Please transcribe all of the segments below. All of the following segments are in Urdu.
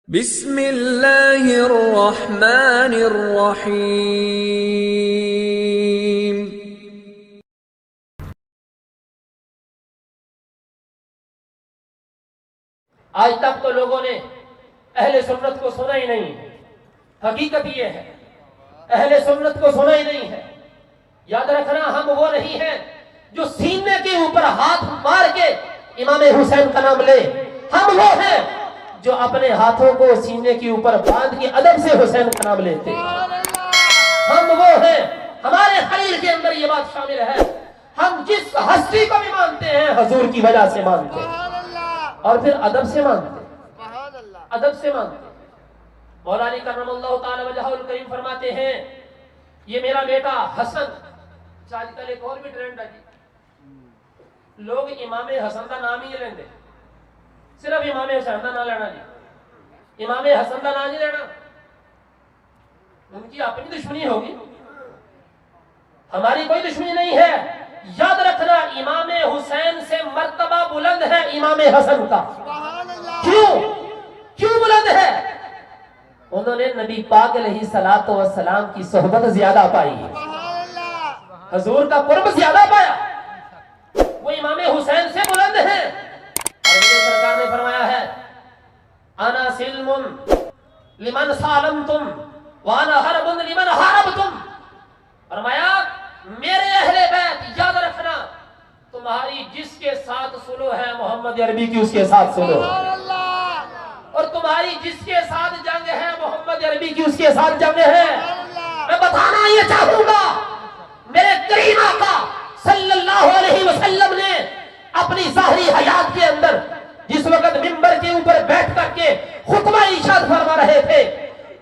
بسم اللہ الرحمن الرحیم۔ آج تک تو لوگوں نے اہل سنت کو سنا ہی نہیں، حقیقت یہ ہے اہل سنت کو سنا ہی نہیں ہے۔ یاد رکھنا، ہم وہ نہیں ہیں جو سینے کے اوپر ہاتھ مار کے امام حسین کا نام لے، ہم وہ ہیں جو اپنے ہاتھوں کو سینے کے اوپر باندھ کے ادب سے حسین کا نام لیتے ہیں۔ ہم وہ ہیں، ہمارے خلیل کے اندر یہ بات شامل ہے، ہم جس ہستی کو بھی مانتے ہیں حضور کی وجہ سے مانتے ہیں اور پھر ادب سے مانتے ہیں، ادب سے مانتے ہیں۔ مولا علی کرم اللہ تعالی وجہہ الکریم فرماتے ہیں، یہ میرا بیٹا حسن، آج کل ایک اور بھی ٹرینڈ ہے جی، لوگ امام حسن کا نام ہی لیندے، صرف امام حسین کا نام لینا جی، امام حسن کا نام نہیں لینا، ان کی اپنی دشمنی ہوگی، ہماری کوئی دشمنی نہیں ہے۔ یاد رکھنا، امام حسین سے مرتبہ بلند ہے امام حسن کا۔ کیوں بلند ہے؟ انہوں نے نبی پاک علیہ الصلوۃ والسلام کی صحبت زیادہ پائی، حضور کا قرب زیادہ پایا، وہ امام حسین سے بلند ہیں۔ اور میرے سرکار نے فرمایا ہے، انا سلم لمن سالمتم وانا حرب لمن حاربتم، فرمایا میرے اہل بیت، یاد رکھنا تمہاری جس کے ساتھ سلو ہے محمد عربی کی اس کے ساتھ سلو، اور تمہاری جس کے ساتھ جنگ ہے محمد عربی کی اس کے ساتھ جنگ ہے۔ میں بتانا یہ چاہوں گا، میرے کریم آقا صلی اللہ علیہ وسلم نے اپنی ظاہری حیات کے اندر جس وقت منبر کے اوپر بیٹھ کر کے خطبہ ارشاد فرما رہے تھے،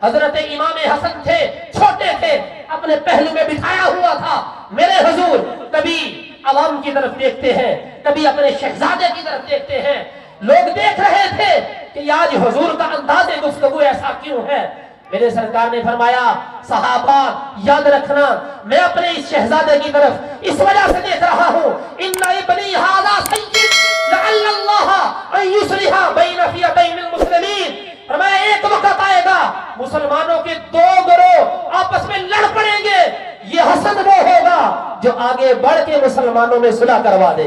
حضرت امام حسن تھے، چھوٹے تھے، اپنے پہلو میں بٹھایا ہوا تھا۔ میرے حضور کبھی عوام کی طرف دیکھتے ہیں، کبھی اپنے شہزادے کی طرف دیکھتے ہیں، لوگ دیکھ رہے تھے کہ آج حضور کا انداز گفتگو ایسا کیوں ہے۔ میرے سرکار نے فرمایا، صحابہ یاد رکھنا، میں اپنے اس شہزادے کی طرف اس وجہ سے دیکھ رہا ہوں، ان ابنی ھذا سید لعل اللہ ان یصلح بین فئتین المسلمین، فرمایا ایک وقت آئے گا مسلمانوں کے دو گروہ آپس میں لڑ پڑیں گے، یہ حسن وہ ہوگا جو آگے بڑھ کے مسلمانوں میں صلح کروا دے۔